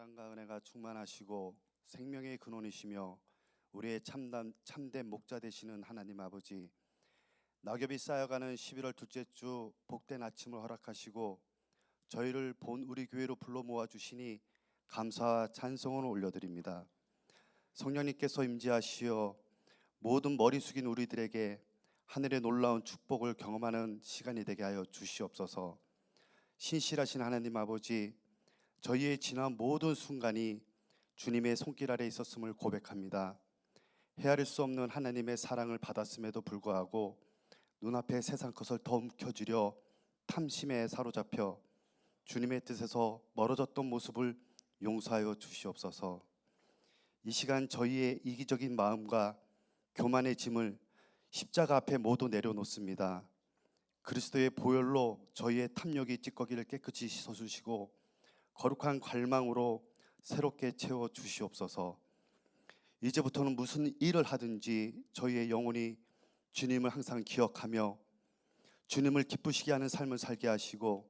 사랑과 은혜가 충만하시고 생명의 근원이시며 우리의 참된 목자 되시는 하나님 아버지, 낙엽이 쌓여가는 11월 둘째 주 복된 아침을 허락하시고 저희를 본 우리 교회로 불러 모아 주시니 감사와 찬송을 올려드립니다. 성령님께서 임재하시어 모든 머리 숙인 우리들에게 하늘의 놀라운 축복을 경험하는 시간이 되게 하여 주시옵소서. 신실하신 하나님 아버지, 저희의 지난 모든 순간이 주님의 손길 아래 있었음을 고백합니다. 헤아릴 수 없는 하나님의 사랑을 받았음에도 불구하고 눈앞의 세상 것을 더 움켜쥐려 탐심에 사로잡혀 주님의 뜻에서 멀어졌던 모습을 용서하여 주시옵소서. 이 시간 저희의 이기적인 마음과 교만의 짐을 십자가 앞에 모두 내려놓습니다. 그리스도의 보혈로 저희의 탐욕이 찌꺼기를 깨끗이 씻어주시고 거룩한 갈망으로 새롭게 채워 주시옵소서. 이제부터는 무슨 일을 하든지 저희의 영혼이 주님을 항상 기억하며 주님을 기쁘시게 하는 삶을 살게 하시고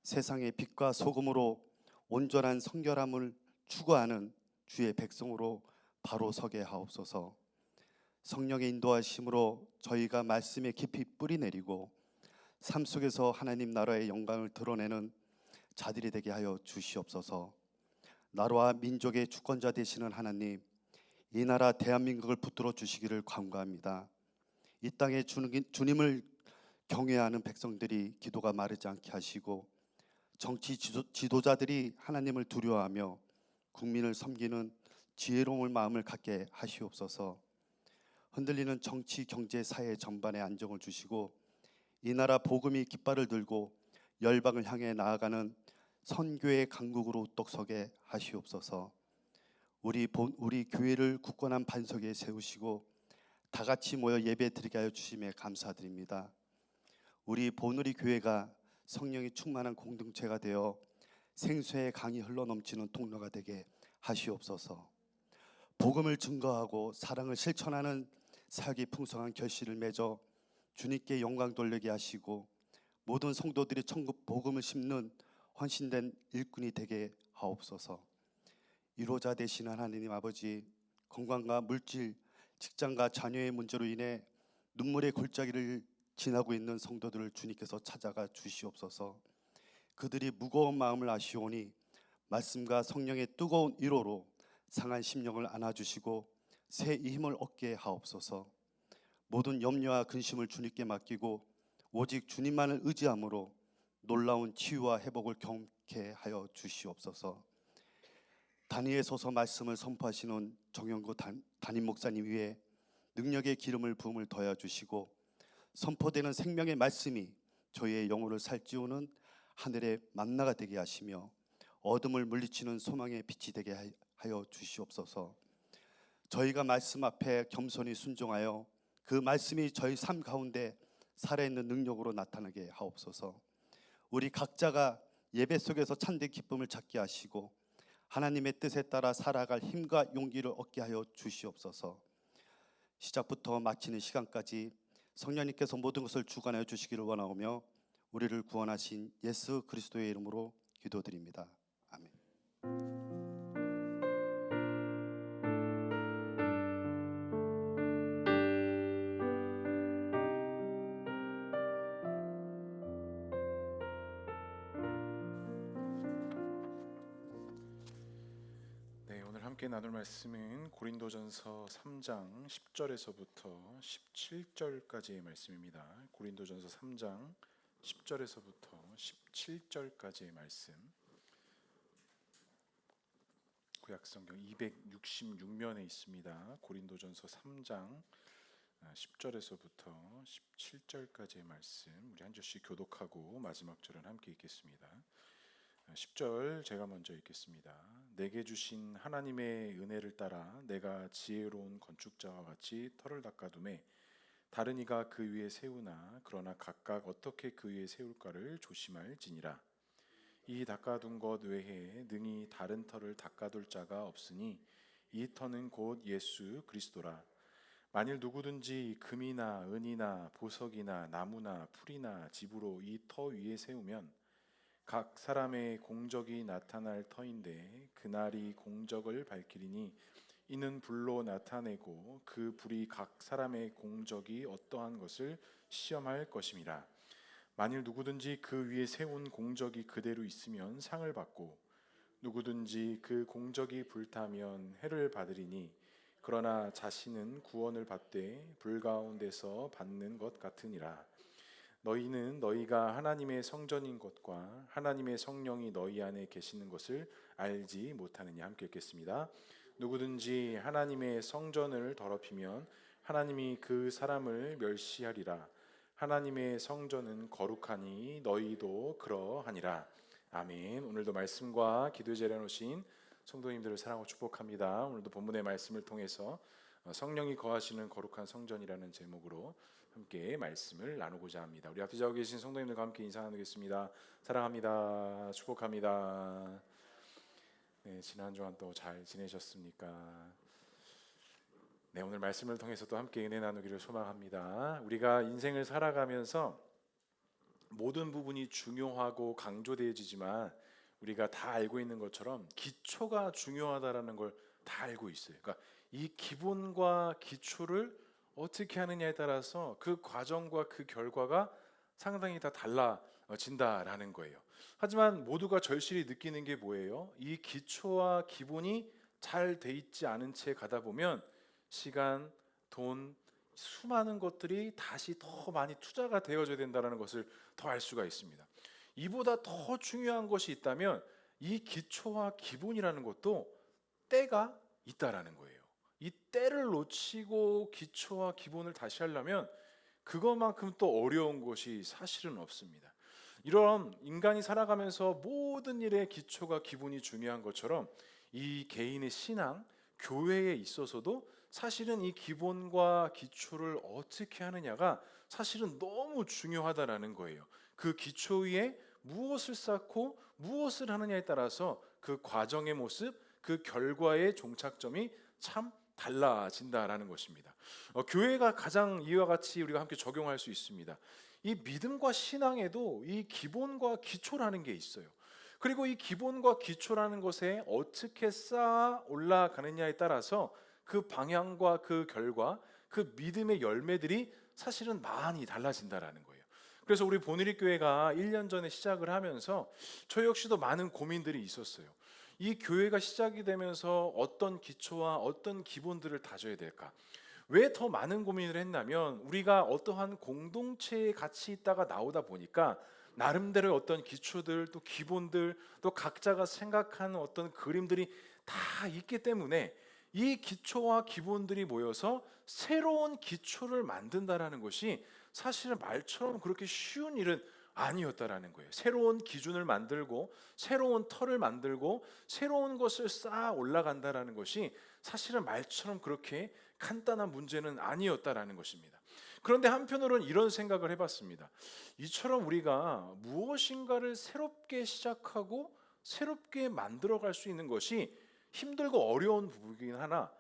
세상의 빛과 소금으로 온전한 성결함을 추구하는 주의 백성으로 바로 서게 하옵소서. 성령의 인도하심으로 저희가 말씀에 깊이 뿌리 내리고 삶 속에서 하나님 나라의 영광을 드러내는 자들이 되게 하여 주시옵소서. 나라와 민족의 주권자 되시는 하나님, 이 나라 대한민국을 붙들어 주시기를 간구합니다. 이 땅에 주님을 경외하는 백성들이 기도가 마르지 않게 하시고 정치 지도자들이 하나님을 두려워하며 국민을 섬기는 지혜로운 마음을 갖게 하시옵소서. 흔들리는 정치, 경제, 사회 전반에 안정을 주시고 이 나라 복음이 깃발을 들고 열방을 향해 나아가는 선교의 강국으로 우뚝 서게 하시옵소서. 우리 교회를 굳건한 반석에 세우시고 다 같이 모여 예배 드리게 하여 주심에 감사드립니다. 우리 보누리 교회가 성령이 충만한 공동체가 되어 생수의 강이 흘러넘치는 통로가 되게 하시옵소서. 복음을 증거하고 사랑을 실천하는 사역이 풍성한 결실을 맺어 주님께 영광 돌리게 하시고 모든 성도들이 천국 복음을 심는 헌신된 일꾼이 되게 하옵소서. 위로자 되시는 하나님 아버지, 건강과 물질, 직장과 자녀의 문제로 인해 눈물의 골짜기를 지나고 있는 성도들을 주님께서 찾아가 주시옵소서. 그들이 무거운 마음을 아시오니 말씀과 성령의 뜨거운 위로로 상한 심령을 안아주시고 새 힘을 얻게 하옵소서. 모든 염려와 근심을 주님께 맡기고 오직 주님만을 의지함으로 놀라운 치유와 회복을 경험케 하여 주시옵소서. 단위에 서서 말씀을 선포하시는 정영구 담임 목사님 위에 능력의 기름을 부음을 더해 주시고 선포되는 생명의 말씀이 저희의 영혼을 살찌우는 하늘의 만나가 되게 하시며 어둠을 물리치는 소망의 빛이 되게 하여 주시옵소서. 저희가 말씀 앞에 겸손히 순종하여 그 말씀이 저희 삶 가운데 살아있는 능력으로 나타나게 하옵소서. 우리 각자가 예배 속에서 참된 기쁨을 찾게 하시고 하나님의 뜻에 따라 살아갈 힘과 용기를 얻게 하여 주시옵소서. 시작부터 마치는 시간까지 성령님께서 모든 것을 주관하여 주시기를 원하오며 우리를 구원하신 예수 그리스도의 이름으로 기도드립니다. 아멘. 네, 오늘 함께 나눌 말씀은 고린도전서 3장 10절에서부터 17절까지의 말씀입니다. 고린도전서 3장 10절에서부터 17절까지의 말씀. 구약성경 266면에 있습니다. 고린도전서 3장 10절에서부터 17절까지의 말씀. 우리 한 절씩 교독하고 마지막 절은 함께 읽겠습니다. 10절 제가 먼저 읽겠습니다. 내게 주신 하나님의 은혜를 따라 내가 지혜로운 건축자와 같이 터를 닦아두매 다른 이가 그 위에 세우나 그러나 각각 어떻게 그 위에 세울까를 조심할지니라. 이 닦아둔 것 외에 능히 다른 터를 닦아둘 자가 없으니 이 터는 곧 예수 그리스도라. 만일 누구든지 금이나 은이나 보석이나 나무나 풀이나 집으로 이 터 위에 세우면 각 사람의 공적이 나타날 터인데 그날이 공적을 밝히리니 이는 불로 나타내고 그 불이 각 사람의 공적이 어떠한 것을 시험할 것임이라. 만일 누구든지 그 위에 세운 공적이 그대로 있으면 상을 받고 누구든지 그 공적이 불타면 해를 받으리니 그러나 자신은 구원을 받되 불 가운데서 받는 것 같으니라. 너희는 너희가 하나님의 성전인 것과 하나님의 성령이 너희 안에 계시는 것을 알지 못하느냐. 함께 읽겠습니다. 누구든지 하나님의 성전을 더럽히면 하나님이 그 사람을 멸시하리라. 하나님의 성전은 거룩하니 너희도 그러하니라. 아멘. 오늘도 말씀과 기도에 재려놓으신 성도님들을 사랑하고 축복합니다. 오늘도 본문의 말씀을 통해서 성령이 거하시는 거룩한 성전이라는 제목으로 함께 말씀을 나누고자 합니다. 우리 앞에 자고 계신 성도님들과 함께 인사 나누겠습니다. 사랑합니다. 축복합니다. 네, 지난 주간 또 잘 지내셨습니까? 네, 오늘 말씀을 통해서 또 함께 은혜 나누기를 소망합니다. 우리가 인생을 살아가면서 모든 부분이 중요하고 강조되어지지만 우리가 다 알고 있는 것처럼 기초가 중요하다라는 걸 다 알고 있어요. 그러니까 이 기본과 기초를 어떻게 하느냐에 따라서 그 과정과 그 결과가 상당히 다 달라진다라는 거예요. 하지만 모두가 절실히 느끼는 게 뭐예요? 이 기초와 기본이 잘 돼 있지 않은 채 가다 보면 시간, 돈, 수많은 것들이 다시 더 많이 투자가 되어져야 된다는 것을 더 알 수가 있습니다. 이보다 더 중요한 것이 있다면 이 기초와 기본이라는 것도 때가 있다라는 거예요. 이 때를 놓치고 기초와 기본을 다시 하려면 그것만큼 또 어려운 것이 사실은 없습니다. 이런 인간이 살아가면서 모든 일의 기초가 기본이 중요한 것처럼 이 개인의 신앙, 교회에 있어서도 사실은 이 기본과 기초를 어떻게 하느냐가 사실은 너무 중요하다라는 거예요. 그 기초 위에 무엇을 쌓고 무엇을 하느냐에 따라서 그 과정의 모습, 그 결과의 종착점이 참 달라진다라는 것입니다. 교회가 가장 이와 같이 우리가 함께 적용할 수 있습니다. 이 믿음과 신앙에도 이 기본과 기초라는 게 있어요. 그리고 이 기본과 기초라는 것에 어떻게 쌓아 올라가느냐에 따라서 그 방향과 그 결과, 그 믿음의 열매들이 사실은 많이 달라진다라는 거예요. 그래서 우리 보누리 교회가 1년 전에 시작을 하면서 저 역시도 많은 고민들이 있었어요. 이 교회가 시작이 되면서 어떤 기초와 어떤 기본들을 다져야 될까? 왜 더 많은 고민을 했냐면 우리가 어떠한 공동체에 같이 있다가 나오다 보니까 나름대로의 어떤 기초들 또 기본들 또 각자가 생각하는 어떤 그림들이 다 있기 때문에 이 기초와 기본들이 모여서 새로운 기초를 만든다라는 것이 사실은 말처럼 그렇게 쉬운 일은 아니었다라는 거예요. 새로운 기준을 만들고 새로운 터를 만들고 새로운 것을 쌓아 올라간다라는 것이 사실은 말처럼 그렇게 간단한 문제는 아니었다라는 것입니다. 그런데 한편으로는 이런 생각을 해봤습니다. 이처럼 우리가 무엇인가를 새롭게 시작하고 새롭게 만들어갈 수 있는 것이 힘들고 어려운 부분이긴 하나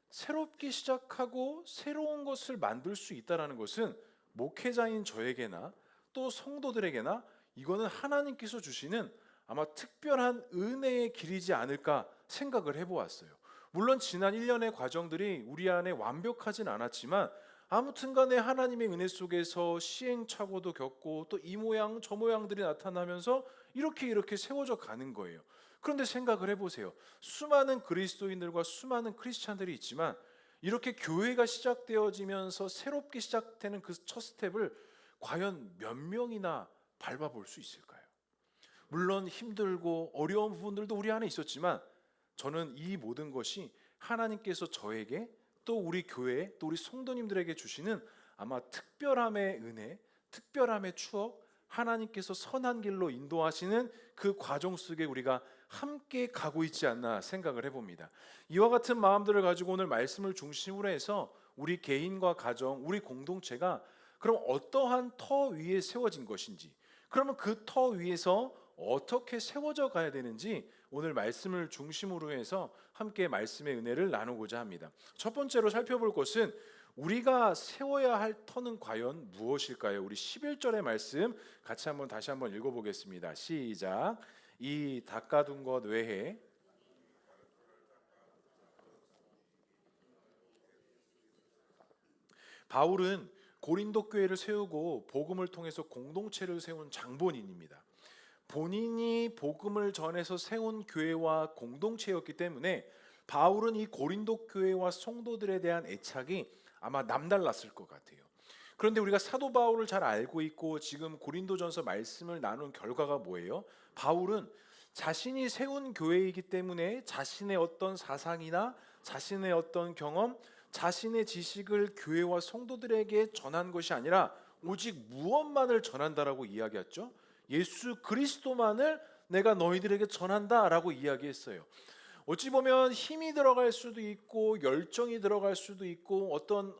새롭게 시작하고 새로운 것을 만들 수 있다는 것은 목회자인 저에게나 또 성도들에게나 이거는 하나님께서 주시는 아마 특별한 은혜의 길이지 않을까 생각을 해보았어요. 물론 지난 1년의 과정들이 우리 안에 완벽하진 않았지만 아무튼 간에 하나님의 은혜 속에서 시행착오도 겪고 또 이 모양 저 모양들이 나타나면서 이렇게 세워져 가는 거예요. 그런데 생각을 해보세요. 수많은 그리스도인들과 수많은 크리스찬들이 있지만 이렇게 교회가 시작되어지면서 새롭게 시작되는 그 첫 스텝을 과연 몇 명이나 밟아볼 수 있을까요? 물론 힘들고 어려운 부분들도 우리 안에 있었지만 저는 이 모든 것이 하나님께서 저에게 또 우리 교회 또 우리 성도님들에게 주시는 아마 특별함의 은혜, 특별함의 추억, 하나님께서 선한 길로 인도하시는 그 과정 속에 우리가 함께 가고 있지 않나 생각을 해봅니다. 이와 같은 마음들을 가지고 오늘 말씀을 중심으로 해서 우리 개인과 가정, 우리 공동체가 그럼 어떠한 터 위에 세워진 것인지, 그러면 그 터 위에서 어떻게 세워져 가야 되는지 오늘 말씀을 중심으로 해서 함께 말씀의 은혜를 나누고자 합니다. 첫 번째로 살펴볼 것은 우리가 세워야 할 터는 과연 무엇일까요? 우리 11절의 말씀 같이 다시 한번 읽어보겠습니다. 시작. 이 닦아둔 것 외에 바울은 고린도 교회를 세우고 복음을 통해서 공동체를 세운 장본인입니다. 본인이 복음을 전해서 세운 교회와 공동체였기 때문에 바울은 이 고린도 교회와 성도들에 대한 애착이 아마 남달랐을 것 같아요. 그런데 우리가 사도 바울을 잘 알고 있고 지금 고린도전서 말씀을 나눈 결과가 뭐예요? 바울은 자신이 세운 교회이기 때문에 자신의 어떤 사상이나 자신의 어떤 경험, 자신의 지식을 교회와 성도들에게 전한 것이 아니라 오직 무엇만을 전한다라고 이야기했죠? 예수 그리스도만을 내가 너희들에게 전한다라고 이야기했어요. 어찌 보면 힘이 들어갈 수도 있고 열정이 들어갈 수도 있고 어떤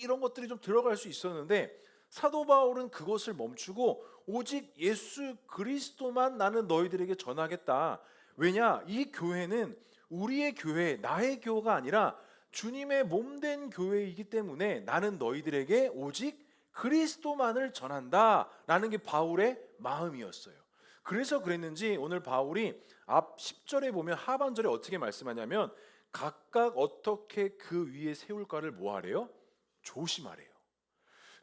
이런 것들이 좀 들어갈 수 있었는데 사도 바울은 그것을 멈추고 오직 예수 그리스도만 나는 너희들에게 전하겠다. 왜냐? 이 교회는 우리의 교회, 나의 교회가 아니라 주님의 몸된 교회이기 때문에 나는 너희들에게 오직 그리스도만을 전한다라는 게 바울의 마음이었어요. 그래서 그랬는지 오늘 바울이 앞 10절에 보면 하반절에 어떻게 말씀하냐면 각각 어떻게 그 위에 세울까를 뭐하래요? 조심하래요.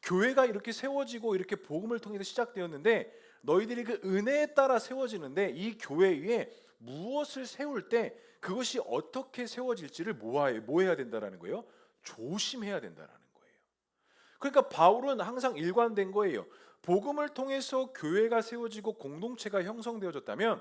교회가 이렇게 세워지고 이렇게 복음을 통해서 시작되었는데 너희들이 그 은혜에 따라 세워지는데 이 교회 위에 무엇을 세울 때 그것이 어떻게 세워질지를 뭐 해야 된다라는 거예요? 조심해야 된다라는 거예요. 그러니까 바울은 항상 일관된 거예요. 복음을 통해서 교회가 세워지고 공동체가 형성되어졌다면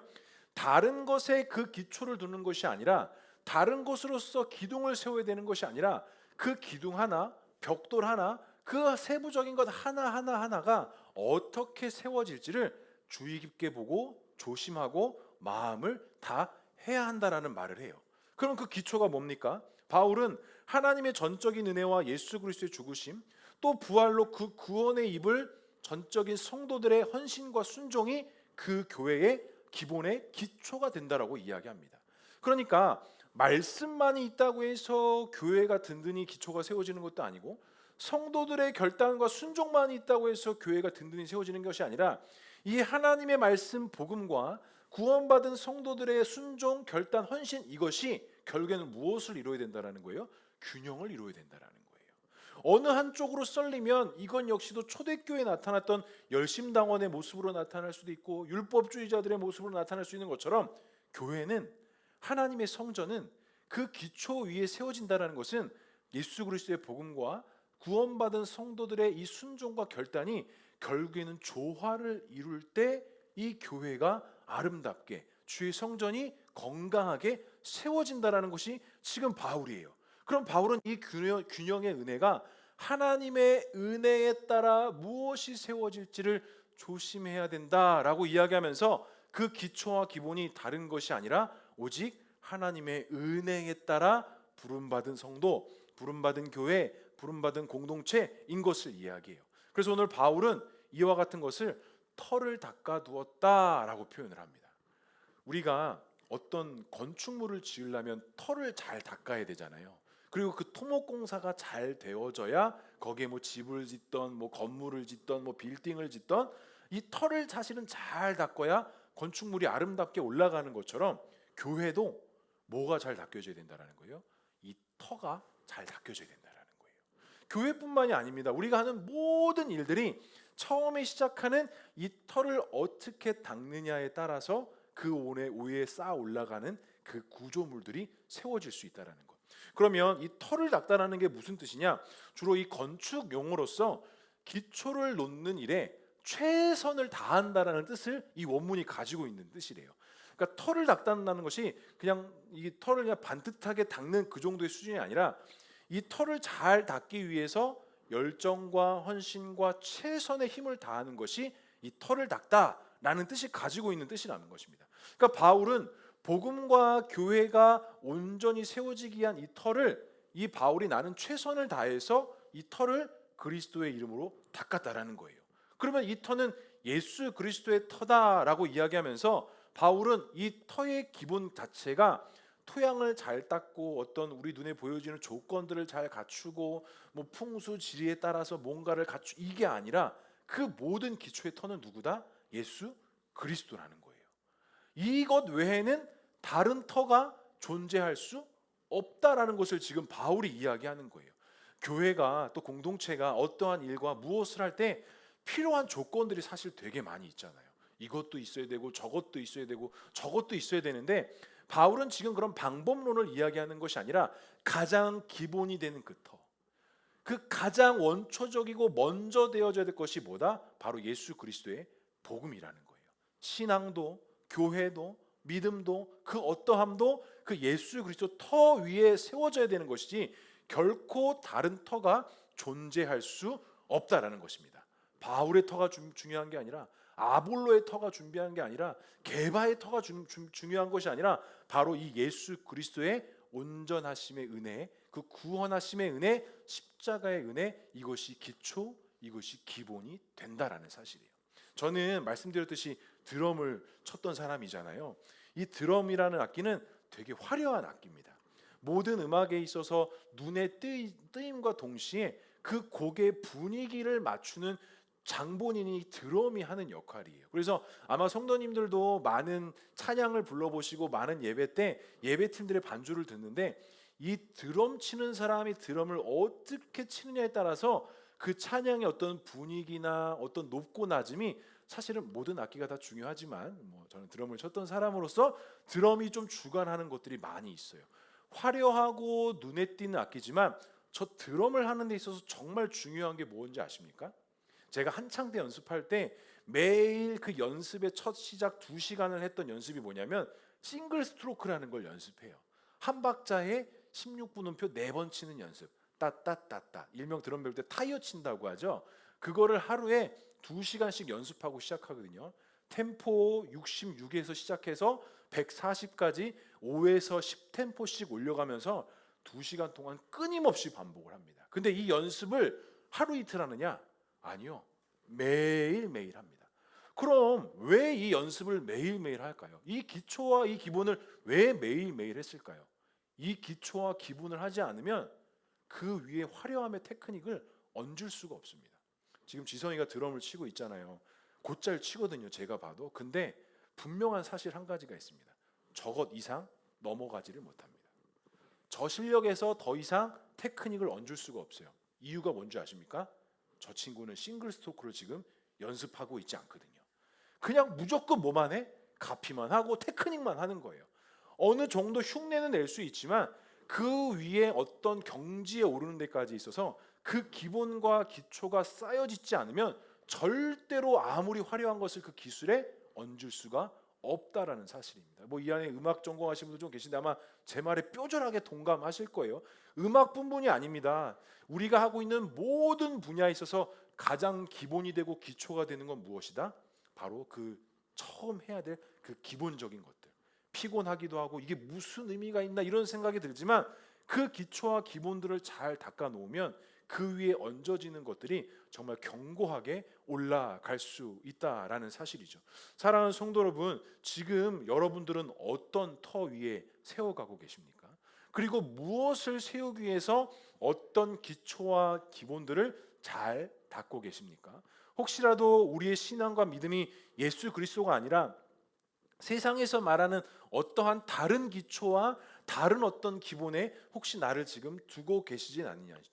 다른 것에 그 기초를 두는 것이 아니라 다른 것으로서 기둥을 세워야 되는 것이 아니라 그 기둥 하나, 벽돌 하나, 그 세부적인 것 하나가 어떻게 세워질지를 주의 깊게 보고 조심하고 마음을 다 해야 한다라는 말을 해요. 그럼 그 기초가 뭡니까? 바울은 하나님의 전적인 은혜와 예수 그리스도의 죽으심 또 부활로 그 구원의 입을 전적인 성도들의 헌신과 순종이 그 교회의 기본의 기초가 된다라고 이야기합니다. 그러니까 말씀만이 있다고 해서 교회가 든든히 기초가 세워지는 것도 아니고 성도들의 결단과 순종만이 있다고 해서 교회가 든든히 세워지는 것이 아니라 이 하나님의 말씀 복음과 구원받은 성도들의 순종, 결단, 헌신 이것이 결국에는 무엇을 이루어야 된다라는 거예요? 균형을 이루어야 된다라는 거예요. 어느 한쪽으로 쏠리면 이건 역시도 초대교회에 나타났던 열심당원의 모습으로 나타날 수도 있고 율법주의자들의 모습으로 나타날 수 있는 것처럼 교회는 하나님의 성전은 그 기초 위에 세워진다는 것은 예수 그리스도의 복음과 구원받은 성도들의 이 순종과 결단이 결국에는 조화를 이룰 때 이 교회가 아름답게 주의 성전이 건강하게 세워진다는 것이 지금 바울이에요. 그럼 바울은 이 균형의 은혜가 하나님의 은혜에 따라 무엇이 세워질지를 조심해야 된다라고 이야기하면서 그 기초와 기본이 다른 것이 아니라 오직 하나님의 은혜에 따라 부름받은 성도, 부름받은 교회, 부름받은 공동체인 것을 이야기해요. 그래서 오늘 바울은 이와 같은 것을 털을 닦아두었다라고 표현을 합니다. 우리가 어떤 건축물을 지으려면 털을 잘 닦아야 되잖아요. 그리고 그 토목공사가 잘 되어져야 거기에 뭐 집을 짓던 뭐 건물을 짓던 뭐 빌딩을 짓던 이 털을 사실은 잘 닦아야 건축물이 아름답게 올라가는 것처럼 교회도 뭐가 잘 닦여져야 된다는 거예요? 이 터가 잘 닦여져야 된다는 거예요. 교회뿐만이 아닙니다. 우리가 하는 모든 일들이 처음에 시작하는 이 털을 어떻게 닦느냐에 따라서 그 위에 쌓아 올라가는 그 구조물들이 세워질 수 있다는 것. 그러면 이 털을 닦다라는 게 무슨 뜻이냐? 주로 이 건축 용어로서 기초를 놓는 일에 최선을 다한다라는 뜻을 이 원문이 가지고 있는 뜻이래요. 그러니까 털을 닦는다는 것이 그냥 이 털을 그냥 반듯하게 닦는 그 정도의 수준이 아니라 이 털을 잘 닦기 위해서 열정과 헌신과 최선의 힘을 다하는 것이 이 털을 닦다라는 뜻이 가지고 있는 뜻이라는 것입니다. 그러니까 바울은 복음과 교회가 온전히 세워지기 위한 이 털을 이 바울이 나는 최선을 다해서 이 털을 그리스도의 이름으로 닦았다라는 거예요. 그러면 이 터는 예수 그리스도의 터다라고 이야기하면서 바울은 이 터의 기본 자체가 토양을 잘 닦고 어떤 우리 눈에 보여지는 조건들을 잘 갖추고 뭐 풍수 지리에 따라서 뭔가를 갖추 이게 아니라 그 모든 기초의 터는 누구다? 예수 그리스도라는 거예요. 이것 외에는 다른 터가 존재할 수 없다라는 것을 지금 바울이 이야기하는 거예요. 교회가 또 공동체가 어떠한 일과 무엇을 할 때 필요한 조건들이 사실 되게 많이 있잖아요. 이것도 있어야 되고 저것도 있어야 되고 저것도 있어야 되는데 바울은 지금 그런 방법론을 이야기하는 것이 아니라 가장 기본이 되는 그 터, 그 가장 원초적이고 먼저 되어져야 될 것이 뭐다? 바로 예수 그리스도의 복음이라는 거예요. 신앙도 교회도 믿음도 그 어떠함도 그 예수 그리스도 터 위에 세워져야 되는 것이지 결코 다른 터가 존재할 수 없다라는 것입니다. 바울의 터가 중요한 게 아니라 아볼로의 터가 준비한 게 아니라 게바의 터가 중요한 것이 아니라 바로 이 예수 그리스도의 온전하심의 은혜, 그 구원하심의 은혜, 십자가의 은혜, 이것이 기초, 이것이 기본이 된다라는 사실이에요. 저는 말씀드렸듯이 드럼을 쳤던 사람이잖아요. 이 드럼이라는 악기는 되게 화려한 악기입니다. 모든 음악에 있어서 눈의 뜨임과 동시에 그 곡의 분위기를 맞추는 장본인이 드럼이 하는 역할이에요. 그래서 아마 성도님들도 많은 찬양을 불러보시고 많은 예배 때 예배팀들의 반주를 듣는데 이 드럼 치는 사람이 드럼을 어떻게 치느냐에 따라서 그 찬양의 어떤 분위기나 어떤 높고 낮음이 사실은 모든 악기가 다 중요하지만 저는 드럼을 쳤던 사람으로서 드럼이 좀 주관하는 것들이 많이 있어요. 화려하고 눈에 띄는 악기지만 저 드럼을 하는 데 있어서 정말 중요한 게 뭔지 아십니까? 제가 한창 때 연습할 때 매일 그 연습의 첫 시작 2시간을 했던 연습이 뭐냐면 싱글 스트로크라는 걸 연습해요. 한 박자에 16분음표 4번 치는 연습. 따따따따. 일명 드럼 배울 때 타이어 친다고 하죠. 그거를 하루에 2시간씩 연습하고 시작하거든요. 템포 66에서 시작해서 140까지 5에서 10템포씩 올려가면서 2시간 동안 끊임없이 반복을 합니다. 근데 이 연습을 하루 이틀 하느냐? 아니요. 매일매일 합니다. 그럼 왜 이 연습을 매일매일 할까요? 이 기초와 이 기본을 왜 매일매일 했을까요? 이 기초와 기본을 하지 않으면 그 위에 화려함의 테크닉을 얹을 수가 없습니다. 지금 지성이가 드럼을 치고 있잖아요. 곧잘 치거든요. 제가 봐도. 근데 분명한 사실 한 가지가 있습니다. 저것 이상 넘어가지를 못합니다. 저 실력에서 더 이상 테크닉을 얹을 수가 없어요. 이유가 뭔지 아십니까? 저 친구는 싱글 스트로크를 지금 연습하고 있지 않거든요. 그냥 무조건 뭐만 해? 가피만 하고 테크닉만 하는 거예요. 어느 정도 흉내는 낼 수 있지만 그 위에 어떤 경지에 오르는 데까지 있어서 그 기본과 기초가 쌓여지지 않으면 절대로 아무리 화려한 것을 그 기술에 얹을 수가 없다라는 사실입니다. 이 안에 음악 전공하시는 분들 좀 계신데 아마 제 말에 뾰절하게 동감하실 거예요. 음악뿐만이 아닙니다. 우리가 하고 있는 모든 분야에 있어서 가장 기본이 되고 기초가 되는 건 무엇이다? 바로 그 처음 해야 될 그 기본적인 것들. 피곤하기도 하고 이게 무슨 의미가 있나 이런 생각이 들지만 그 기초와 기본들을 잘 닦아 놓으면 그 위에 얹어지는 것들이 정말 견고하게 올라갈 수 있다라는 사실이죠. 사랑하는 성도 여러분, 지금 여러분들은 어떤 터 위에 세워가고 계십니까? 그리고 무엇을 세우기 위해서 어떤 기초와 기본들을 잘 닦고 계십니까? 혹시라도 우리의 신앙과 믿음이 예수 그리스도가 아니라 세상에서 말하는 어떠한 다른 기초와 다른 어떤 기본에 혹시 나를 지금 두고 계시진 않느냐죠.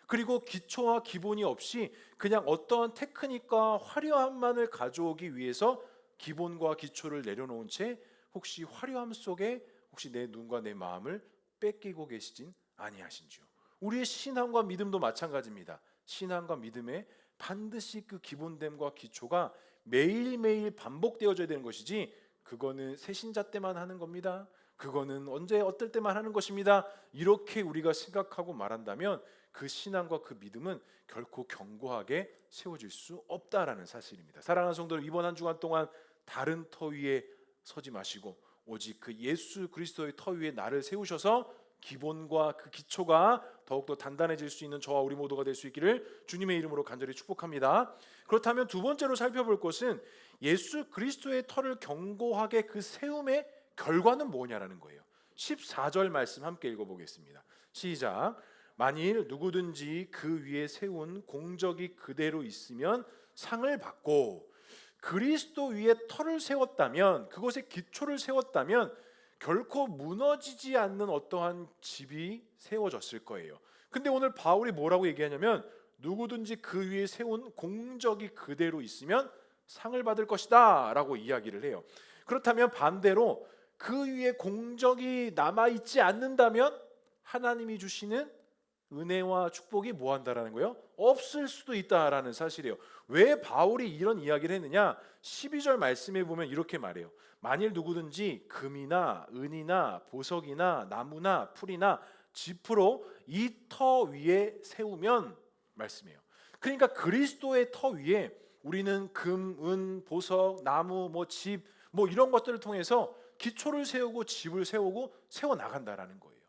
그리고 기초와 기본이 없이 그냥 어떠한 테크닉과 화려함만을 가져오기 위해서 기본과 기초를 내려놓은 채 혹시 화려함 속에 혹시 내 눈과 내 마음을 뺏기고 계시진 아니하신지요. 우리의 신앙과 믿음도 마찬가지입니다. 신앙과 믿음에 반드시 그 기본됨과 기초가 매일매일 반복되어져야 되는 것이지 그거는 새신자 때만 하는 겁니다. 그거는 언제 어떨 때만 하는 것입니다. 이렇게 우리가 생각하고 말한다면 그 신앙과 그 믿음은 결코 견고하게 세워질 수 없다라는 사실입니다. 사랑하는 성도들, 이번 한 주간 동안 다른 터 위에 서지 마시고 오직 그 예수 그리스도의 터 위에 나를 세우셔서 기본과 그 기초가 더욱더 단단해질 수 있는 저와 우리 모두가 될 수 있기를 주님의 이름으로 간절히 축복합니다. 그렇다면 두 번째로 살펴볼 것은 예수 그리스도의 터를 견고하게 그 세움의 결과는 뭐냐라는 거예요. 14절 말씀 함께 읽어보겠습니다. 시작. 만일 누구든지 그 위에 세운 공적이 그대로 있으면 상을 받고, 그리스도 위에 터를 세웠다면, 그것에 기초를 세웠다면 결코 무너지지 않는 어떠한 집이 세워졌을 거예요. 근데 오늘 바울이 뭐라고 얘기하냐면, 누구든지 그 위에 세운 공적이 그대로 있으면 상을 받을 것이다 라고 이야기를 해요. 그렇다면 반대로 그 위에 공적이 남아있지 않는다면 하나님이 주시는 은혜와 축복이 뭐한다라는 거예요? 없을 수도 있다라는 사실이에요. 왜 바울이 이런 이야기를 했느냐? 12절 말씀에 보면 이렇게 말해요. 만일 누구든지 금이나 은이나 보석이나 나무나 풀이나 짚으로 이 터 위에 세우면, 말씀이에요. 그러니까 그리스도의 터 위에 우리는 금, 은, 보석, 나무, 집, 이런 것들을 통해서 기초를 세우고 집을 세우고 세워 나간다라는 거예요.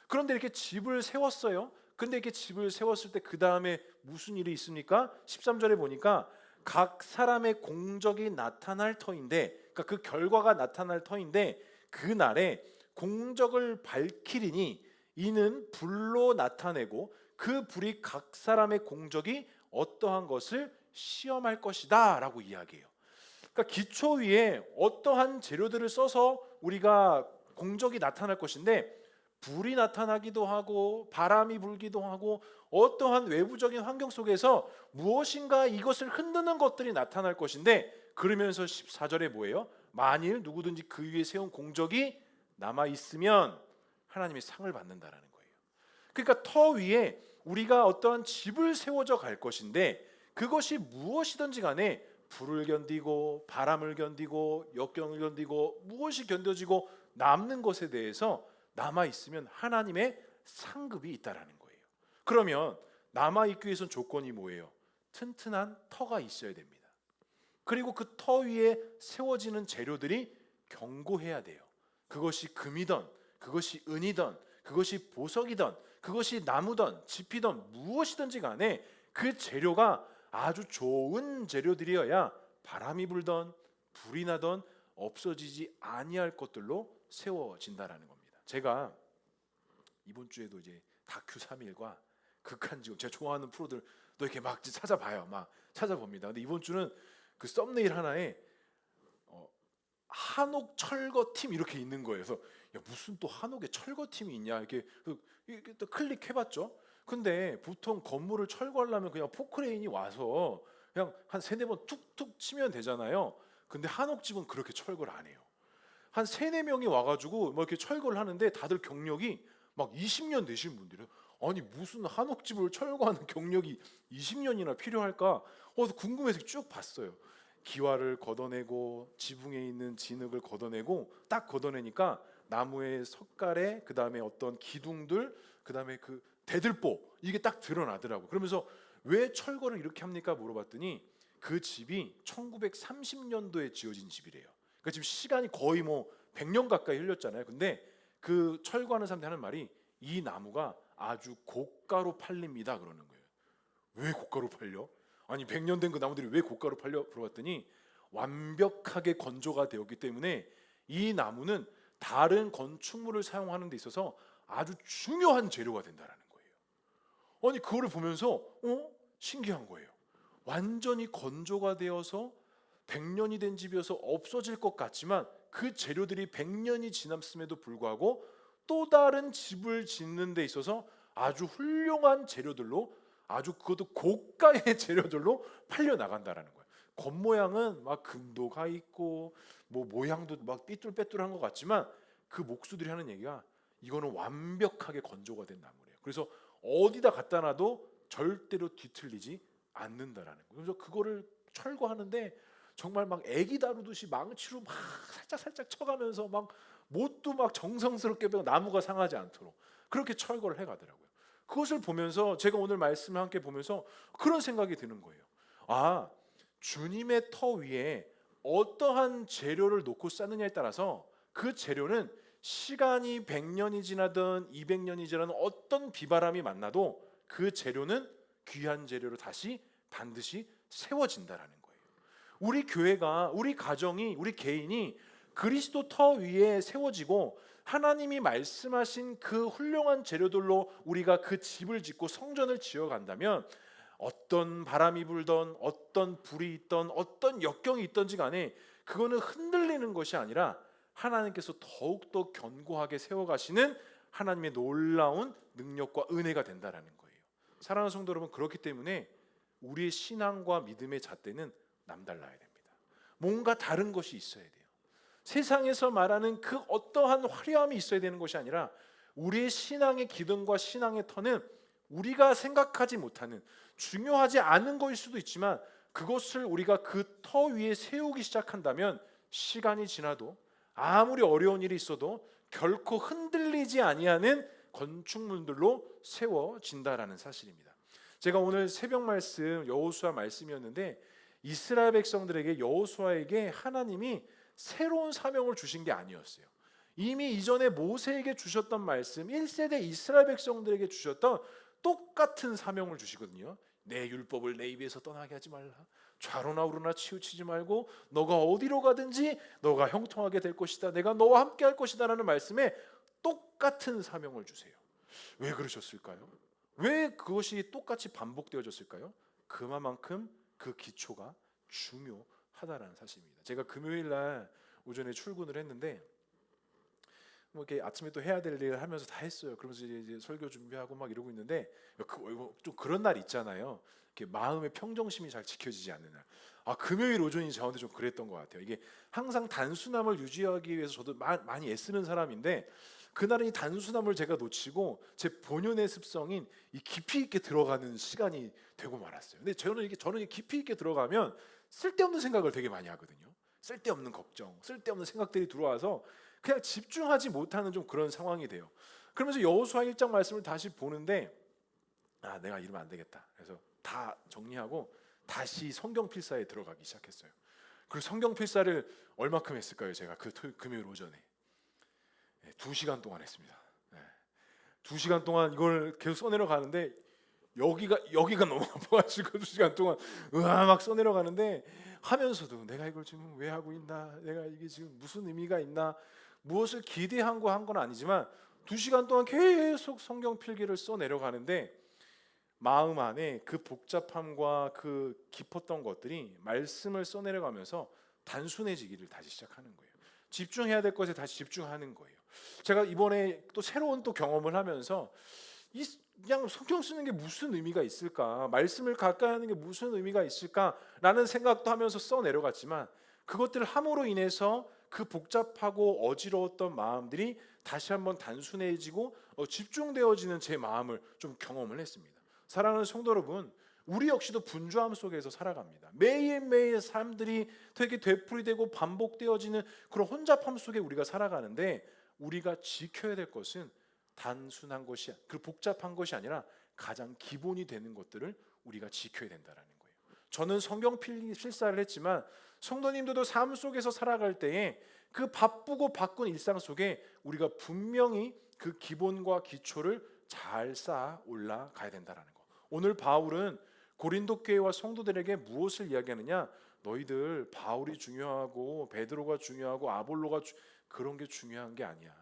그런데 이렇게 집을 세웠어요. 근데 이렇게 집을 세웠을 때 그 다음에 무슨 일이 있습니까? 13절에 보니까 각 사람의 공적이 나타날 터인데, 그러니까 그 결과가 나타날 터인데, 그날에 공적을 밝히리니 이는 불로 나타내고 그 불이 각 사람의 공적이 어떠한 것을 시험할 것이다 라고 이야기해요. 그러니까 기초 위에 어떠한 재료들을 써서 우리가 공적이 나타날 것인데, 불이 나타나기도 하고 바람이 불기도 하고 어떠한 외부적인 환경 속에서 무엇인가 이것을 흔드는 것들이 나타날 것인데, 그러면서 14절에 뭐예요? 만일 누구든지 그 위에 세운 공적이 남아 있으면 하나님의 상을 받는다라는 거예요. 그러니까 터 위에 우리가 어떠한 집을 세워져 갈 것인데, 그것이 무엇이든지 간에 불을 견디고 바람을 견디고 역경을 견디고 무엇이 견뎌지고 남는 것에 대해서 남아 있으면 하나님의 상급이 있다라는 거예요. 그러면 남아 있기 위해선 조건이 뭐예요? 튼튼한 터가 있어야 됩니다. 그리고 그 터 위에 세워지는 재료들이 견고해야 돼요. 그것이 금이든 그것이 은이든 그것이 보석이든 그것이 나무든 짚이든 무엇이든지 간에 그 재료가 아주 좋은 재료들이어야 바람이 불던 불이 나던 없어지지 아니할 것들로 세워진다라는 겁니다. 제가 이번 주에도 이제 다큐 3일과 극한직업, 제가 좋아하는 프로들 또 이렇게 막 찾아봐요. 막 찾아봅니다. 근데 이번 주는 그 썸네일 하나에 한옥 철거팀 이렇게 있는 거예요. 그래서 야, 무슨 또 한옥에 철거팀이 있냐 이렇게 또 클릭해봤죠. 근데 보통 건물을 철거하려면 그냥 포크레인이 와서 그냥 한 3-4번 툭툭 치면 되잖아요. 근데 한옥집은 그렇게 철거를 안 해요. 한 3-4명이 와가지고 이렇게 철거를 하는데 다들 경력이 막 20년 되신 분들이에요. 아니 무슨 한옥집을 철거하는 경력이 20년이나 필요할까? 궁금해서 쭉 봤어요. 기와를 걷어내고 지붕에 있는 진흙을 걷어내고 딱 걷어내니까 나무의 석가래, 그 다음에 어떤 기둥들, 그 다음에 그 대들보 이게 딱 드러나더라고. 그러면서 왜 철거를 이렇게 합니까? 물어봤더니 그 집이 1930년도에 지어진 집이래요. 그러니까 지금 시간이 거의 100년 가까이 흘렸잖아요. 근데 그 철거하는 사람들이 하는 말이 이 나무가 아주 고가로 팔립니다 그러는 거예요. 왜 고가로 팔려? 아니 100년 된 그 나무들이 왜 고가로 팔려? 물어봤더니 완벽하게 건조가 되었기 때문에 이 나무는 다른 건축물을 사용하는 데 있어서 아주 중요한 재료가 된다라는 거예요. 아니 그거를 보면서 신기한 거예요. 완전히 건조가 되어서 100년이 된 집이어서 없어질 것 같지만 그 재료들이 100년이 지났음에도 불구하고 또 다른 집을 짓는 데 있어서 아주 훌륭한 재료들로, 아주 그것도 고가의 재료들로 팔려 나간다라는 거예요. 겉모양은 막 금도 가 있고 모양도 막 삐뚤빼뚤한 것 같지만 그 목수들이 하는 얘기가 이거는 완벽하게 건조가 된 나무래요. 그래서 어디다 갖다 놔도 절대로 뒤틀리지 않는다라는 거예요. 그래서 그거를 철거하는데 정말 막 애기 다루듯이 망치로 막 살짝 쳐가면서 막 못도 막 정성스럽게 배고 나무가 상하지 않도록 그렇게 철거를 해가더라고요. 그것을 보면서 제가 오늘 말씀을 함께 보면서 그런 생각이 드는 거예요. 아, 주님의 터 위에 어떠한 재료를 놓고 쌓느냐에 따라서 그 재료는 시간이 100년이 지나든 200년이 지나든 어떤 비바람이 만나도 그 재료는 귀한 재료로 다시 반드시 세워진다라는 거예요. 우리 교회가, 우리 가정이, 우리 개인이 그리스도 터 위에 세워지고 하나님이 말씀하신 그 훌륭한 재료들로 우리가 그 집을 짓고 성전을 지어간다면 어떤 바람이 불던 어떤 불이 있던 어떤 역경이 있던지 간에 그거는 흔들리는 것이 아니라 하나님께서 더욱더 견고하게 세워가시는 하나님의 놀라운 능력과 은혜가 된다라는 거예요. 사랑하는 성도 여러분, 그렇기 때문에 우리의 신앙과 믿음의 잣대는 남달라야 됩니다. 뭔가 다른 것이 있어야 돼요. 세상에서 말하는 그 어떠한 화려함이 있어야 되는 것이 아니라 우리의 신앙의 기둥과 신앙의 터는 우리가 생각하지 못하는, 중요하지 않은 것일 수도 있지만 그것을 우리가 그 터 위에 세우기 시작한다면 시간이 지나도 아무리 어려운 일이 있어도 결코 흔들리지 아니하는 건축물들로 세워진다라는 사실입니다. 제가 오늘 새벽 말씀 여호수아 말씀이었는데 이스라엘 백성들에게 여호수아에게 하나님이 새로운 사명을 주신 게 아니었어요. 이미 이전에 모세에게 주셨던 말씀, 1세대 이스라엘 백성들에게 주셨던 똑같은 사명을 주시거든요. 내 율법을 내 입에서 떠나게 하지 말라. 좌로나 우로나 치우치지 말고 너가 어디로 가든지 너가 형통하게 될 것이다. 내가 너와 함께 할 것이다 라는 말씀에 똑같은 사명을 주세요. 왜 그러셨을까요? 왜 그것이 똑같이 반복되어졌을까요? 그만큼 그 기초가 중요하다라는 사실입니다. 제가 금요일 날 오전에 출근을 했는데 뭐 이렇게 아침에 또 해야 될 일을 하면서 다 했어요. 그러면서 이제 설교 준비하고 막 이러고 있는데 좀 그런 날 있잖아요. 이렇게 마음의 평정심이 잘 지켜지지 않는 날. 금요일 오전이 저한테 좀 그랬던 것 같아요. 이게 항상 단순함을 유지하기 위해서 저도 많이 애쓰는 사람인데 그날은 이 단순함을 제가 놓치고 제 본연의 습성인 이 깊이 있게 들어가는 시간이 되고 말았어요. 근데 저는 깊이 있게 들어가면 쓸데없는 생각을 되게 많이 하거든요. 쓸데없는 걱정, 쓸데없는 생각들이 들어와서 그냥 집중하지 못하는 좀 그런 상황이 돼요. 그러면서 여호수아 1장 말씀을 다시 보는데 내가 이러면 안 되겠다. 그래서 다 정리하고 다시 성경 필사에 들어가기 시작했어요. 그리고 성경 필사를 얼마큼 했을까요? 제가 그 금요일 오전에 2시간 동안 했습니다. 2시간 동안 이걸 계속 써내려 가는데 여기가 너무 아파가지고 2시간 동안 막 써내려 가는데 하면서도 내가 이걸 지금 왜 하고 있나, 내가 이게 지금 무슨 의미가 있나, 무엇을 기대한 건 아니지만 2시간 동안 계속 성경 필기를 써내려 가는데 마음 안에 그 복잡함과 그 깊었던 것들이 말씀을 써내려가면서 단순해지기를 다시 시작하는 거예요. 집중해야 될 것에 다시 집중하는 거예요. 제가 이번에 또 새로운 또 경험을 하면서 그냥 성경 쓰는 게 무슨 의미가 있을까, 말씀을 가까이 하는 게 무슨 의미가 있을까라는 생각도 하면서 써내려갔지만 그것들을 함으로 인해서 그 복잡하고 어지러웠던 마음들이 다시 한번 단순해지고 집중되어지는 제 마음을 좀 경험을 했습니다. 사랑하는 성도 여러분, 우리 역시도 분주함 속에서 살아갑니다. 매일매일 삶들이 되게 되풀이되고 반복되어지는 그런 혼잡함 속에 우리가 살아가는데 우리가 지켜야 될 것은 단순한 것이, 그 복잡한 것이 아니라 가장 기본이 되는 것들을 우리가 지켜야 된다라는 거예요. 저는 성경 필사를 했지만 성도님들도 삶 속에서 살아갈 때에 그 바쁘고 바쁜 일상 속에 우리가 분명히 그 기본과 기초를 잘 쌓아 올라가야 된다라는 거. 오늘 바울은 고린도 교회와 성도들에게 무엇을 이야기하느냐? 너희들 바울이 중요하고 베드로가 중요하고 아볼로가 그런 게 중요한 게 아니야.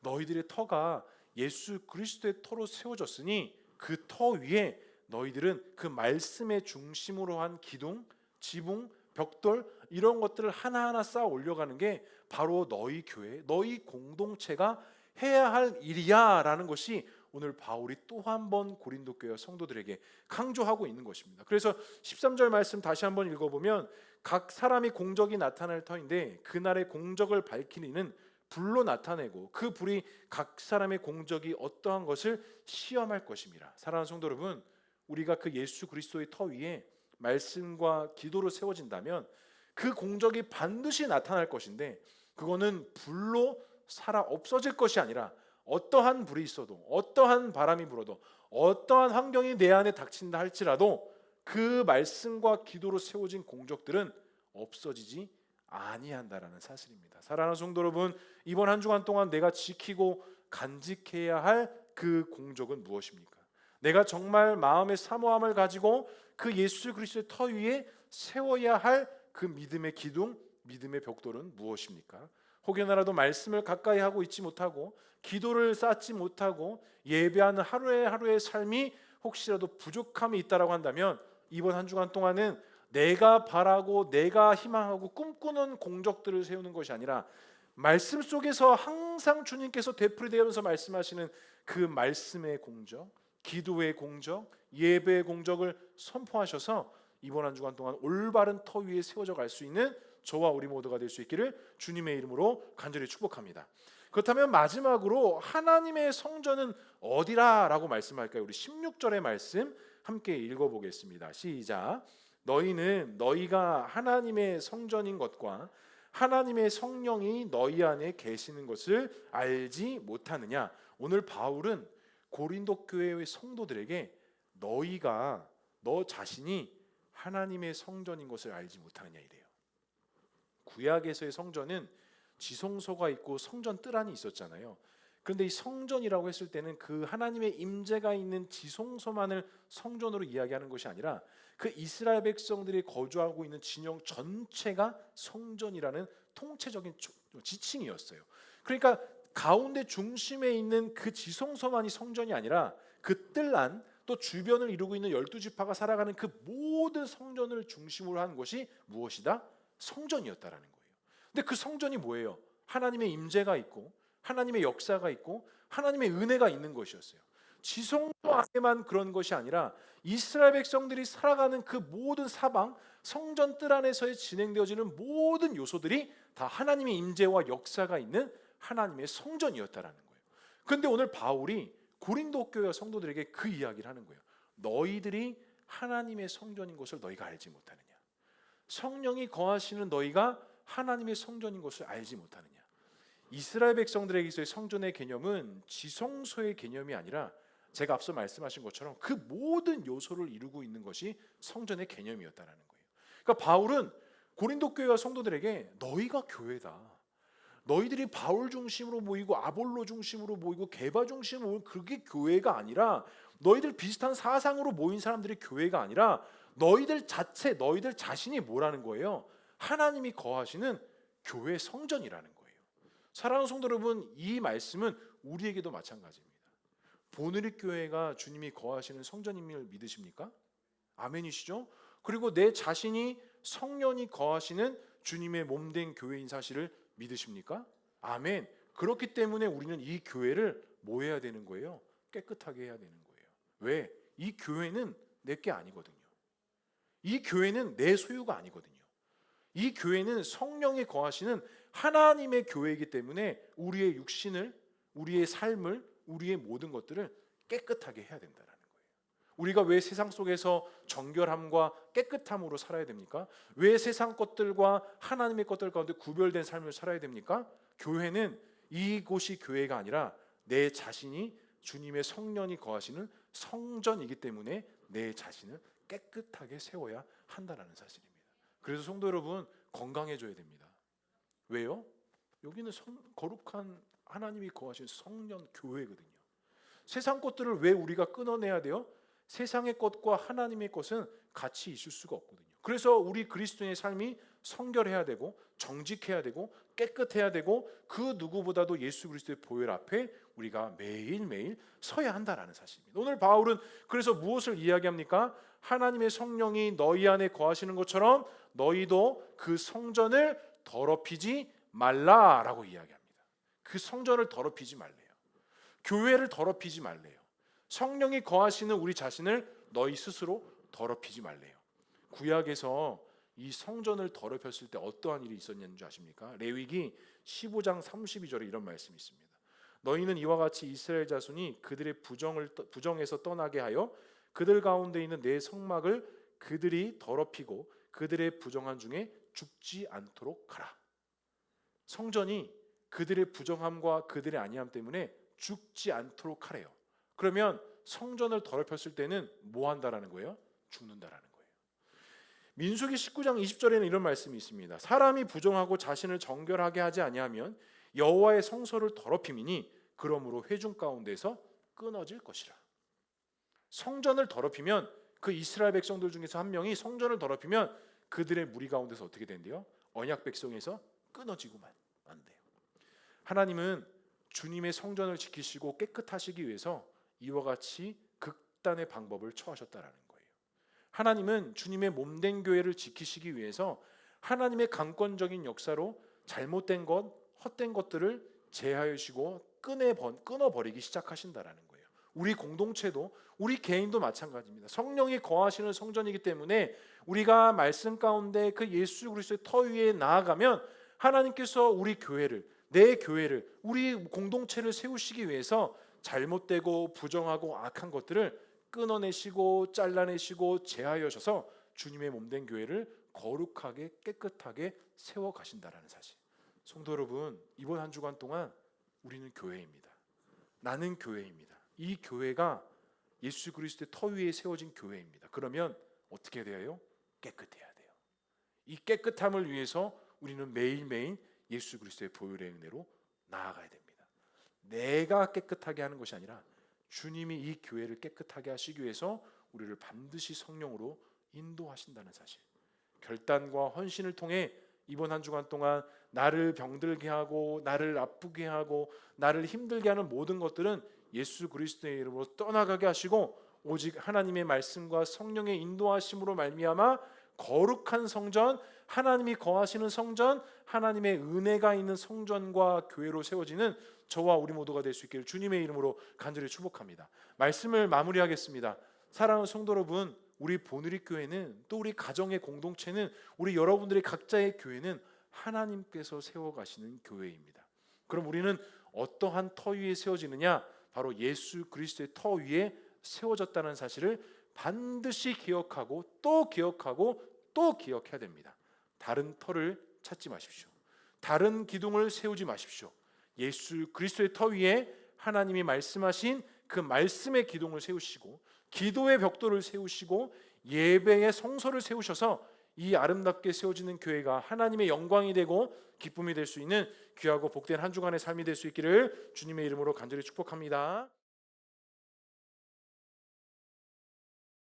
너희들의 터가 예수 그리스도의 터로 세워졌으니 그 터 위에 너희들은 그 말씀의 중심으로 한 기둥, 지붕, 벽돌 이런 것들을 하나하나 쌓아 올려가는 게 바로 너희 교회, 너희 공동체가 해야 할 일이야 라는 것이 오늘 바울이 또 한 번 고린도 교회 성도들에게 강조하고 있는 것입니다. 그래서 13절 말씀 다시 한번 읽어보면 각 사람이 공적이 나타날 터인데 그날의 공적을 밝히는 이는 불로 나타내고 그 불이 각 사람의 공적이 어떠한 것을 시험할 것입니다. 사랑하는 성도 여러분, 우리가 그 예수 그리스도의 터 위에 말씀과 기도로 세워진다면 그 공적이 반드시 나타날 것인데 그거는 불로 살아 없어질 것이 아니라 어떠한 불이 있어도 어떠한 바람이 불어도 어떠한 환경이 내 안에 닥친다 할지라도 그 말씀과 기도로 세워진 공적들은 없어지지 아니한다라는 사실입니다. 사랑하는 성도 여러분, 이번 한 주간 동안 내가 지키고 간직해야 할 그 공적은 무엇입니까? 내가 정말 마음의 사모함을 가지고 그 예수 그리스도의 터 위에 세워야 할 그 믿음의 기둥, 믿음의 벽돌은 무엇입니까? 혹여나라도 말씀을 가까이 하고 있지 못하고 기도를 쌓지 못하고 예배하는 하루의 하루의 삶이 혹시라도 부족함이 있다라고 한다면 이번 한 주간 동안은 내가 바라고 내가 희망하고 꿈꾸는 공적들을 세우는 것이 아니라 말씀 속에서 항상 주님께서 되풀이되면서 말씀하시는 그 말씀의 공적, 기도의 공적, 예배의 공적을 선포하셔서 이번 한 주간 동안 올바른 터 위에 세워져 갈 수 있는 저와 우리 모두가 될 수 있기를 주님의 이름으로 간절히 축복합니다. 그렇다면 마지막으로 하나님의 성전은 어디라라고 말씀할까요? 우리 16절의 말씀 함께 읽어보겠습니다. 시작. 너희는 너희가 하나님의 성전인 것과 하나님의 성령이 너희 안에 계시는 것을 알지 못하느냐. 오늘 바울은 고린도 교회의 성도들에게 너희가 너 자신이 하나님의 성전인 것을 알지 못하느냐 이래요. 구약에서의 성전은 지성소가 있고 성전 뜰 안이 있었잖아요. 그런데 이 성전이라고 했을 때는 그 하나님의 임재가 있는 지성소만을 성전으로 이야기하는 것이 아니라 그 이스라엘 백성들이 거주하고 있는 진영 전체가 성전이라는 통체적인 지칭이었어요. 그러니까 가운데 중심에 있는 그 지성소만이 성전이 아니라 그 뜰 안, 또 주변을 이루고 있는 12지파가 살아가는 그 모든 성전을 중심으로 한 것이 무엇이다? 성전이었다라는 거예요. 근데 그 성전이 뭐예요? 하나님의 임재가 있고 하나님의 역사가 있고 하나님의 은혜가 있는 것이었어요. 지성소 안에만 그런 것이 아니라 이스라엘 백성들이 살아가는 그 모든 사방 성전 뜰 안에서 진행되어지는 모든 요소들이 다 하나님의 임재와 역사가 있는 하나님의 성전이었다라는 거예요. 그런데 오늘 바울이 고린도 교회 성도들에게 그 이야기를 하는 거예요. 너희들이 하나님의 성전인 것을 너희가 알지 못하느냐. 성령이 거하시는 너희가 하나님의 성전인 것을 알지 못하느냐. 이스라엘 백성들에게 있어의 성전의 개념은 지성소의 개념이 아니라 제가 앞서 말씀하신 것처럼 그 모든 요소를 이루고 있는 것이 성전의 개념이었다라는 거예요. 그러니까 바울은 고린도 교회와 성도들에게 너희가 교회다. 너희들이 바울 중심으로 모이고 아볼로 중심으로 모이고 게바 중심으로 모이고 그게 교회가 아니라 너희들 비슷한 사상으로 모인 사람들이 교회가 아니라 너희들 자체, 너희들 자신이 뭐라는 거예요? 하나님이 거하시는 교회 성전이라는 거예요. 사랑하는 성도 여러분, 이 말씀은 우리에게도 마찬가지입니다. 보느릿 교회가 주님이 거하시는 성전임을 믿으십니까? 아멘이시죠? 그리고 내 자신이 성령이 거하시는 주님의 몸된 교회인 사실을 믿으십니까? 아멘. 그렇기 때문에 우리는 이 교회를 뭐 해야 되는 거예요? 깨끗하게 해야 되는 거예요. 왜? 이 교회는 내 게 아니거든요. 이 교회는 내 소유가 아니거든요. 이 교회는 성령이 거하시는 하나님의 교회이기 때문에 우리의 육신을, 우리의 삶을, 우리의 모든 것들을 깨끗하게 해야 된다는 거예요. 우리가 왜 세상 속에서 정결함과 깨끗함으로 살아야 됩니까? 왜 세상 것들과 하나님의 것들 가운데 구별된 삶을 살아야 됩니까? 교회는 이곳이 교회가 아니라 내 자신이 주님의 성령이 거하시는 성전이기 때문에 내 자신을 깨끗하게 세워야 한다는 사실입니다. 그래서 성도 여러분, 건강해져야 됩니다. 왜요? 여기는 거룩한 하나님이 거하신 성전 교회거든요. 세상 것들을 왜 우리가 끊어내야 돼요? 세상의 것과 하나님의 것은 같이 있을 수가 없거든요. 그래서 우리 그리스도인의 삶이 성결해야 되고 정직해야 되고 깨끗해야 되고 그 누구보다도 예수 그리스도의 보혈 앞에 우리가 매일매일 서야 한다라는 사실입니다. 오늘 바울은 그래서 무엇을 이야기합니까? 하나님의 성령이 너희 안에 거하시는 것처럼 너희도 그 성전을 더럽히지 말라라고 이야기합니다. 그 성전을 더럽히지 말래요. 교회를 더럽히지 말래요. 성령이 거하시는 우리 자신을 너희 스스로 더럽히지 말래요. 구약에서 이 성전을 더럽혔을 때 어떠한 일이 있었냐는 줄 아십니까? 레위기 15장 32절에 이런 말씀이 있습니다. 너희는 이와 같이 이스라엘 자손이 그들의 부정에서 떠나게 하여 그들 가운데 있는 내 성막을 그들이 더럽히고 그들의 부정한 중에 죽지 않도록 하라. 성전이 그들의 부정함과 그들의 아니함 때문에 죽지 않도록 하래요. 그러면 성전을 더럽혔을 때는 뭐 한다라는 거예요? 죽는다라는 거예요. 민수기 19장 20절에는 이런 말씀이 있습니다. 사람이 부정하고 자신을 정결하게 하지 아니하면 여호와의 성소를 더럽힘이니 그러므로 회중 가운데서 끊어질 것이라. 성전을 더럽히면 그 이스라엘 백성들 중에서 한 명이 성전을 더럽히면 그들의 무리 가운데서 어떻게 된대요? 언약 백성에서 끊어지고만 안 돼요. 하나님은 주님의 성전을 지키시고 깨끗하시기 위해서 이와 같이 극단의 방법을 처하셨다라는 거예요. 하나님은 주님의 몸된 교회를 지키시기 위해서 하나님의 강권적인 역사로 잘못된 것, 헛된 것들을 제하시고 끊어버리기 시작하신다라는 거예요. 우리 공동체도, 우리 개인도 마찬가지입니다. 성령이 거하시는 성전이기 때문에 우리가 말씀 가운데 그 예수 그리스도의 터 위에 나아가면 하나님께서 우리 교회를, 내 교회를, 우리 공동체를 세우시기 위해서 잘못되고 부정하고 악한 것들을 끊어내시고 잘라내시고 제하여셔서 주님의 몸된 교회를 거룩하게 깨끗하게 세워가신다라는 사실. 성도 여러분, 이번 한 주간 동안 우리는 교회입니다. 나는 교회입니다. 이 교회가 예수 그리스도의 터 위에 세워진 교회입니다. 그러면 어떻게 돼야 해요? 깨끗해야 돼요. 이 깨끗함을 위해서 우리는 매일매일 예수 그리스도의 보혈의 은혜로 나아가야 됩니다. 내가 깨끗하게 하는 것이 아니라 주님이 이 교회를 깨끗하게 하시기 위해서 우리를 반드시 성령으로 인도하신다는 사실. 결단과 헌신을 통해 이번 한 주간 동안 나를 병들게 하고 나를 아프게 하고 나를 힘들게 하는 모든 것들은 예수 그리스도의 이름으로 떠나가게 하시고 오직 하나님의 말씀과 성령의 인도하심으로 말미암아 거룩한 성전, 하나님이 거하시는 성전, 하나님의 은혜가 있는 성전과 교회로 세워지는 저와 우리 모두가 될 수 있기를 주님의 이름으로 간절히 축복합니다. 말씀을 마무리하겠습니다. 사랑하는 성도 여러분, 우리 보누리 교회는, 또 우리 가정의 공동체는, 우리 여러분들의 각자의 교회는 하나님께서 세워가시는 교회입니다. 그럼 우리는 어떠한 터 위에 세워지느냐? 바로 예수 그리스도의 터 위에 세워졌다는 사실을 반드시 기억하고 또 기억하고 또 기억해야 됩니다. 다른 터를 찾지 마십시오. 다른 기둥을 세우지 마십시오. 예수 그리스도의 터 위에 하나님이 말씀하신 그 말씀의 기둥을 세우시고 기도의 벽돌을 세우시고 예배의 성소를 세우셔서 이 아름답게 세워지는 교회가 하나님의 영광이 되고 기쁨이 될 수 있는 귀하고 복된 한 주간의 삶이 될 수 있기를 주님의 이름으로 간절히 축복합니다.